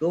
2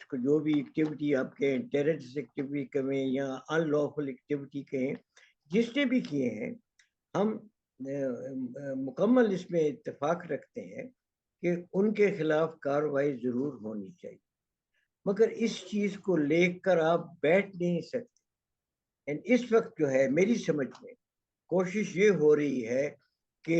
اس کو جو بھی ایکٹیویٹی آپ کہیں، ٹیررسٹ ایکٹیویٹی کہیں یا ان لافل ایکٹیویٹی کہیں، جس نے بھی کیے ہیں، ہم مکمل اس میں اتفاق رکھتے ہیں کہ ان کے خلاف کارروائی ضرور ہونی چاہیے، مگر اس چیز کو لے کر آپ بیٹھ نہیں سکتے۔ اس وقت جو ہے میری سمجھ میں کوشش یہ ہو رہی ہے کہ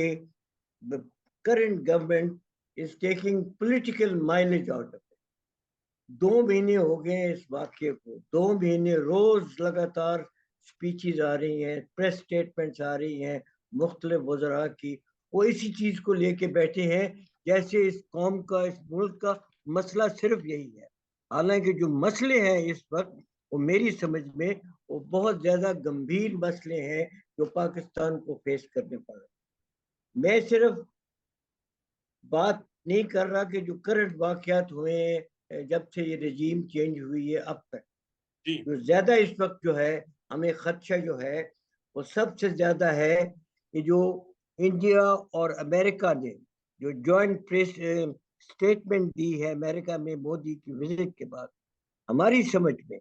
current government is taking political mileage out of it. 2 مہینے ہو گئے ہیں اس واقعے کو، 2 مہینے روز لگاتار سپیچز آ رہی ہیں، پریس سٹیٹمنٹس آ رہی ہیں مختلف وزراء کی، وہ اسی چیز کو لے کے بیٹھے ہیں جیسے اس قوم کا، اس ملک کا مسئلہ صرف یہی ہے، حالانکہ جو مسئلے ہیں اس وقت وہ میری سمجھ میں وہ بہت زیادہ گمبھیر مسئلے ہیں جو پاکستان کو فیس کرنے پڑ رہے ہیں۔ میں صرف بات نہیں کر رہا کہ جو کرنٹ واقعات ہوئے ہیں جب سے یہ رجیم چینج ہوئی ہے اب تک، جو زیادہ اس وقت جو ہے ہمیں خدشہ جو ہے وہ سب سے زیادہ ہے کہ جو انڈیا اور امریکہ نے جو جوائنٹ پریس سٹیٹمنٹ دی ہے امریکہ میں مودی کی وزٹ کے بعد، ہماری سمجھ میں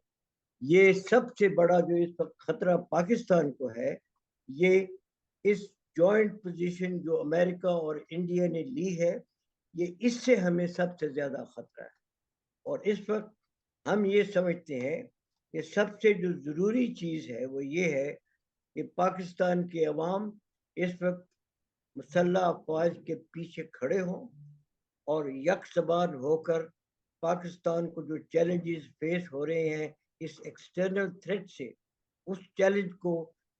یہ سب سے بڑا جو اس وقت خطرہ پاکستان کو ہے، یہ اس جوائنٹ پوزیشن جو امریکہ اور انڈیا نے لی ہے، یہ اس سے ہمیں سب سے زیادہ خطرہ ہے۔ اور اس وقت ہم یہ سمجھتے ہیں کہ سب سے جو ضروری چیز ہے وہ یہ ہے کہ پاکستان کے عوام اس وقت مسلح افواج کے پیچھے کھڑے ہوں اور یک زبان ہو کر پاکستان کو جو چیلنجز فیس ہو رہے ہیں اس ایکسٹرنل تھریٹ سے، اس چیلنج کو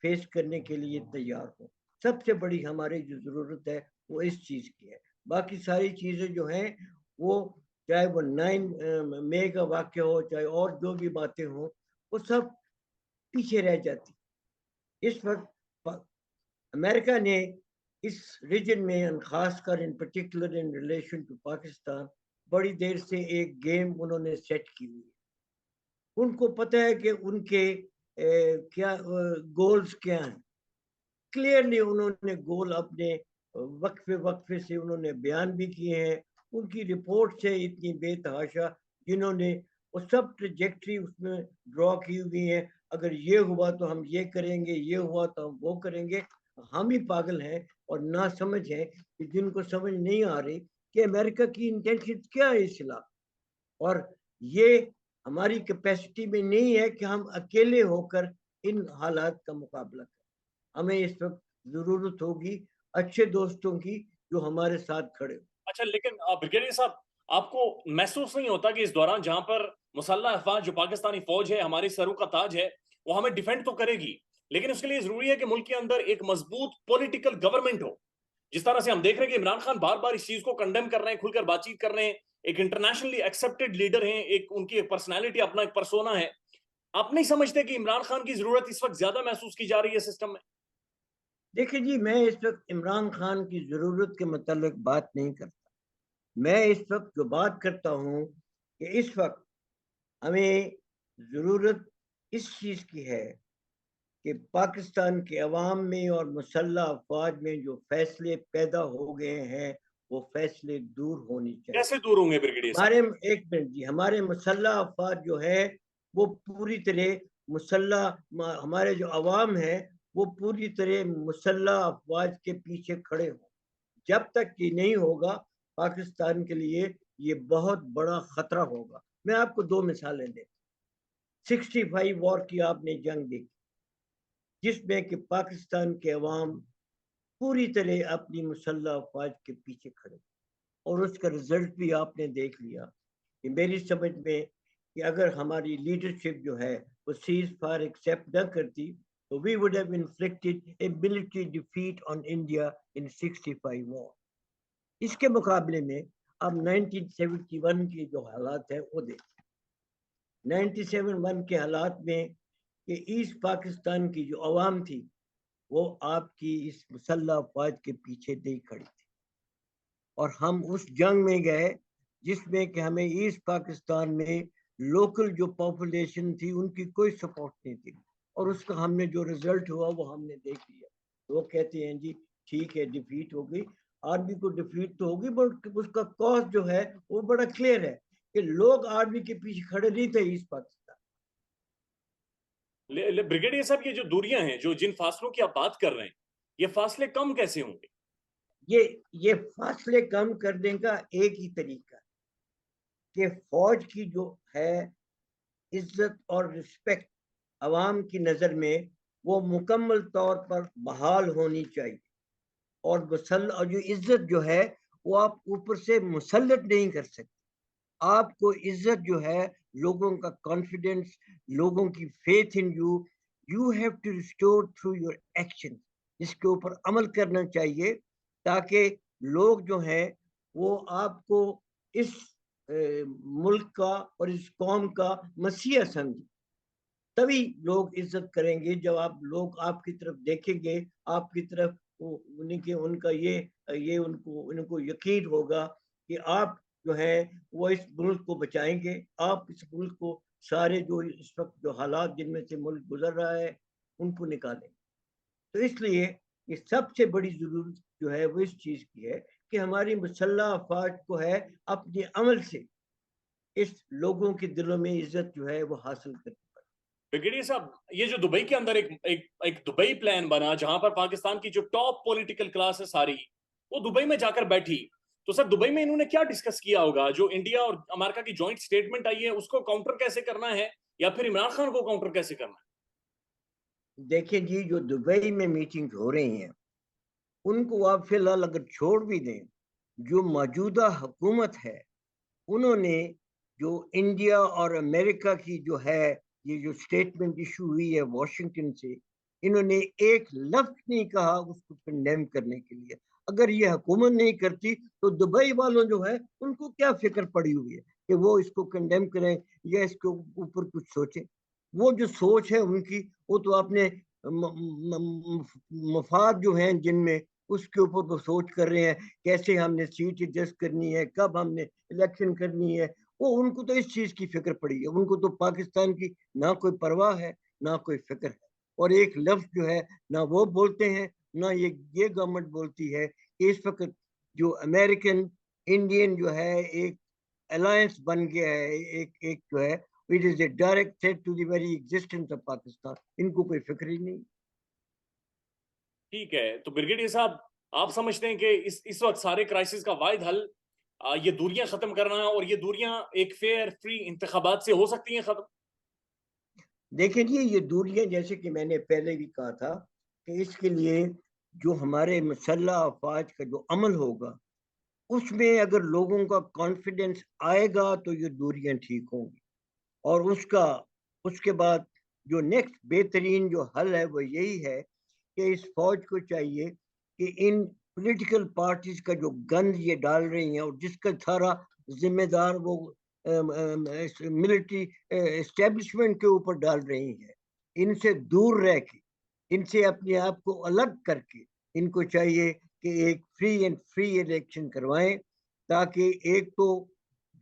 فیس کرنے کے لیے تیار ہوں۔ سب سے بڑی ہماری جو ضرورت ہے وہ اس چیز کی ہے، باقی ساری چیزیں جو ہیں وہ چاہے وہ 9 مئی کا واقعہ ہو، چاہے اور جو بھی باتیں ہوں، وہ سب پیچھے رہ جاتی۔ اس وقت امریکہ نے اس ریجن میں خاص کر in particular in relation to Pakistan بڑی دیر سے ایک گیم انہوں نے سیٹ کی ہوئی ہے۔ ان کو پتہ ہے کہ ان کے کیا گولز کیا ہیں، کلیئرلی انہوں نے گول اپنے وقفے سے انہوں نے بیان بھی کیے ہیں، ان کی رپورٹ ہے اتنی بے تحاشا جنہوں نے وہ سب ٹریجیکٹری اس میں ڈرا کی ہوئی ہیں، اگر یہ ہوا تو ہم یہ کریں گے، یہ ہوا تو ہم وہ کریں گے۔ ہم ہی پاگل ہیں اور نہ سمجھ ہیں کہ جن کو سمجھ نہیں آ رہی کہ امریکہ کی انٹینشن کیا ہے اس خلاف، اور یہ ہماری کیپیسٹی میں نہیں ہے کہ ہم اکیلے ہو کر ان حالات کا مقابلہ کریں۔ ہمیں اس وقت ضرورت ہوگی اچھے دوستوں کی جو ہمارے ساتھ کھڑے ہو۔ اچھا، لیکن بریگیڈیئر صاحب، آپ کو محسوس نہیں ہوتا کہ اس دوران جہاں پر مسلح افواج جو پاکستانی فوج ہے، ہماری سروں کا تاج ہے، وہ ہمیں ڈیفینڈ تو کرے گی، لیکن اس کے لیے ضروری ہے کہ ملک کے اندر ایک مضبوط پولیٹیکل گورنمنٹ ہو؟ جس طرح سے ہم دیکھ رہے ہیں کہ عمران خان بار بار اس چیز کو کنڈیم کر رہے ہیں، کھل کر بات چیت کر رہے ہیں، ایک انٹرنیشنلی ایکسیپٹڈ لیڈر ہیں، ایک ان کی ایک پرسنالٹی، اپنا ایک پرسونا ہے۔ آپ نہیں سمجھتے کہ عمران خان کی ضرورت اس وقت زیادہ محسوس کی جا رہی ہے سسٹم میں؟ دیکھیں جی، میں اس وقت عمران خان کی ضرورت کے متعلق بات نہیں کرتا، میں اس وقت جو بات کرتا ہوں کہ اس وقت ہمیں ضرورت اس چیز کی ہے کہ پاکستان کے عوام میں اور مسلح افواج میں جو فیصلے پیدا ہو گئے ہیں وہ فیصلے دور ہونی چاہیے۔ کیسے دور ہوں گے بریگیڈیئر صاحب؟ ایک منٹ جی، ہمارے مسلح افواج جو ہے وہ پوری طرح مسلح، ہمارے جو عوام ہیں وہ پوری طرح مسلح افواج کے پیچھے کھڑے ہوں۔ جب تک یہ نہیں ہوگا پاکستان کے لیے یہ بہت بڑا خطرہ ہوگا۔ میں آپ کو 2 مثالیں دیں۔ 65 وار کی آپ نے جنگ دیکھی جس میں کہ پاکستان کے عوام پوری طرح اپنی مسلح افواج کے پیچھے کھڑے، اور اس کا رزلٹ بھی آپ نے دیکھ لیا کہ میری سمجھ میں کہ اگر ہماری لیڈرشپ جو ہے وہ سیز فائر ایکسیپٹ نہ کرتی تو we would have inflicted a military defeat on India in 65 war۔ اس کے مقابلے میں اب 1971 کے جو حالات ہیں وہ دیکھیں۔ 1971 کے حالات میں کہ ایسٹ پاکستان کی جو عوام تھی وہ آپ کی اس مسلح افواج کے پیچھے نہیں کھڑی تھی، اور ہم اس جنگ میں گئے جس میں کہ ہمیں ایسٹ پاکستان میں لوکل جو پاپولیشن تھی ان کی کوئی سپورٹ نہیں تھی، اور اس کا ہم نے جو رزلٹ ہوا وہ ہم نے دیکھ لیا۔ وہ کہتے ہیں جی ٹھیک ہے ڈیفیٹ ہو گئی، آرمی کو ڈیفیٹ تو ہوگی، بٹ اس کا کاز جو ہے وہ بڑا کلیئر ہے کہ لوگ آرمی کے پیچھے کھڑے نہیں تھے ایسٹ پاکستان. بریگیڈیئر صاحب یہ جو دوریاں ہیں جو جن فاصلوں کی آپ بات کر رہے ہیں یہ فاصلے کم کیسے ہوں گے؟ یہ فاصلے کم کرنے کا ایک ہی طریقہ کہ فوج کی جو ہے عزت اور رسپیکٹ عوام کی نظر میں وہ مکمل طور پر بحال ہونی چاہیے. اور جو عزت جو ہے وہ آپ اوپر سے مسلط نہیں کر سکتے. آپ کو عزت جو ہے لوگوں کا کانفیڈنس، لوگوں کی faith in you, you have to restore through your action. اس کے اوپر عمل کرنا چاہیے تاکہ لوگ جو ہیں وہ آپ کو اس ملک کا اور اس قوم کا مسیح سمجھیں. تبھی لوگ عزت کریں گے جب لوگ آپ کی طرف دیکھیں گے، آپ کی طرف ان کا یہ ان کو یقین ہوگا کہ آپ جو ہے وہ اس ملک کو بچائیں گے. آپ اس ملک کو سارے جو اس وقت جو حالات جن میں سے ملک گزر رہا ہے ان کو نکالیں. تو اس لیے یہ سب سے بڑی ضرورت جو ہے وہ اس چیز کی ہے کہ ہماری مسلح افواج کو ہے اپنے عمل سے اس لوگوں کے دلوں میں عزت جو ہے وہ حاصل کرنی. بریگیڈیئر صاحب یہ جو دبئی کے اندر ایک دبئی پلان بنا جہاں پر پاکستان کی جو ٹاپ پولیٹیکل کلاس ہے ساری وہ دبئی میں جا کر بیٹھی، تو سر دبئی میں انہوں نے کیا ڈسکس کیا ہوگا؟ جو انڈیا اور امریکہ کی جوائنٹ سٹیٹمنٹ آئی ہے اس کو کاؤنٹر کیسے کرنا ہے یا پھر عمران خان کو کاؤنٹر کیسے کرنا ہے؟ دیکھیں جی، جو دبئی میں میٹنگ ہو رہی ہیں ان کو آپ فی الحال اگر چھوڑ بھی دیں، جو موجودہ حکومت ہے انہوں نے جو انڈیا اور امریکہ کی جو ہے یہ جو سٹیٹمنٹ ایشو ہوئی ہے واشنگٹن سے، انہوں نے ایک لفظ نہیں کہا اس کو کنڈیم کرنے کے لیے. اگر یہ حکومت نہیں کرتی تو دبئی والوں جو ہے ان کو کیا فکر پڑی ہوئی ہے کہ وہ اس کو کنڈیم کریں یا اس کے اوپر کچھ سوچیں. وہ جو سوچ ہے ان کی وہ تو اپنے مفاد جو ہیں جن میں اس کے اوپر وہ سوچ کر رہے ہیں کیسے ہم نے سیٹ ایڈجسٹ کرنی ہے، کب ہم نے الیکشن کرنی ہے. وہ ان کو تو اس چیز کی فکر پڑی ہے، ان کو تو پاکستان کی نہ کوئی پرواہ ہے نہ کوئی فکر ہے. اور ایک لفظ جو ہے نہ وہ بولتے ہیں نہ یہ گورنمنٹ بولتی ہے. اس وقت جو امریکن انڈین جو ہے ایک الائنس بن گیا ہے، ایک جو ہے it is a direct threat to the very existence of Pakistan. ان کو کوئی فکر ہی نہیں. ٹھیک ہے، تو بریگیڈیئر صاحب آپ سمجھتے ہیں کہ اس وقت سارے کرائسس کا واحد حل یہ دوریاں ختم کرنا ہے اور یہ دوریاں ایک فیئر فری انتخابات سے ہو سکتی ہیں ختم؟ دیکھیں جی، یہ دوریاں جیسے کہ میں نے پہلے بھی کہا تھا کہ اس کے لیے جو ہمارے مسلح افواج کا جو عمل ہوگا اس میں اگر لوگوں کا کانفیڈنس آئے گا تو یہ دوریاں ٹھیک ہوں گی. اور اس کے بعد جو نیکسٹ بہترین جو حل ہے وہ یہی ہے کہ اس فوج کو چاہیے کہ ان پولیٹیکل پارٹیز کا جو گند یہ ڈال رہی ہیں اور جس کا سارا ذمہ دار وہ ملٹری اسٹیبلشمنٹ کے اوپر ڈال رہی ہیں، ان سے دور رہ کے ان سے اپنے آپ کو الگ کر کے ان کو چاہیے کہ ایک فری الیکشن کروائیں تاکہ ایک تو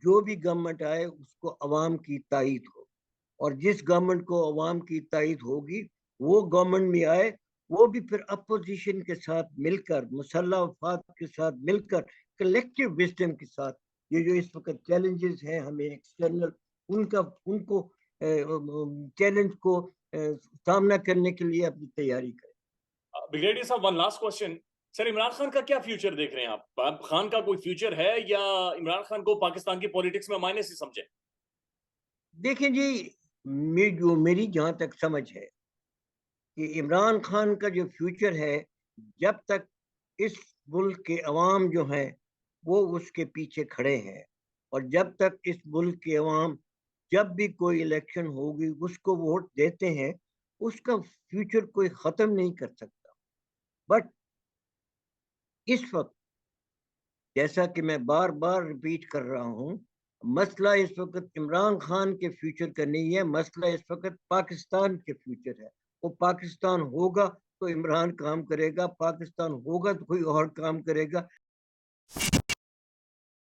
جو بھی گورنمنٹ آئے اس کو عوام کی تائید ہو. اور جس گورنمنٹ کو عوام کی تائید ہوگی وہ گورنمنٹ میں آئے، وہ بھی پھر اپوزیشن کے ساتھ مل کر مسلح افواج کے ساتھ مل کر کلیکٹیو وزڈم کے ساتھ یہ جو اس وقت چیلنجز ہیں ہمیں ایکسٹرنل ان کو چیلنج کو سامنا کرنے کے لیے اپنی تیاری کریں. بریگیڈیئر صاحب ون لاسٹ کوسچن، سر عمران خان کا کیا فیوچر دیکھ رہے ہیں آپ؟ خان کا کوئی فیوچر ہے یا عمران خان کو پاکستان کی پولیٹکس میں مائنس ہی سمجھے؟ دیکھیں جی، میری جہاں تک سمجھ ہے کہ عمران خان کا جو فیوچر ہے جب تک اس ملک کے عوام جو ہیں وہ اس کے پیچھے کھڑے ہیں اور جب تک اس ملک کے عوام جب بھی کوئی الیکشن ہوگی اس کو ووٹ دیتے ہیں اس کا فیوچر کوئی ختم نہیں کر سکتا. بٹ اس وقت جیسا کہ میں بار بار ریپیٹ کر رہا ہوں، مسئلہ اس وقت عمران خان کے فیوچر کا نہیں ہے، مسئلہ اس وقت پاکستان کے فیوچر ہے. وہ پاکستان ہوگا تو عمران کام کرے گا، پاکستان ہوگا تو کوئی اور کام کرے گا.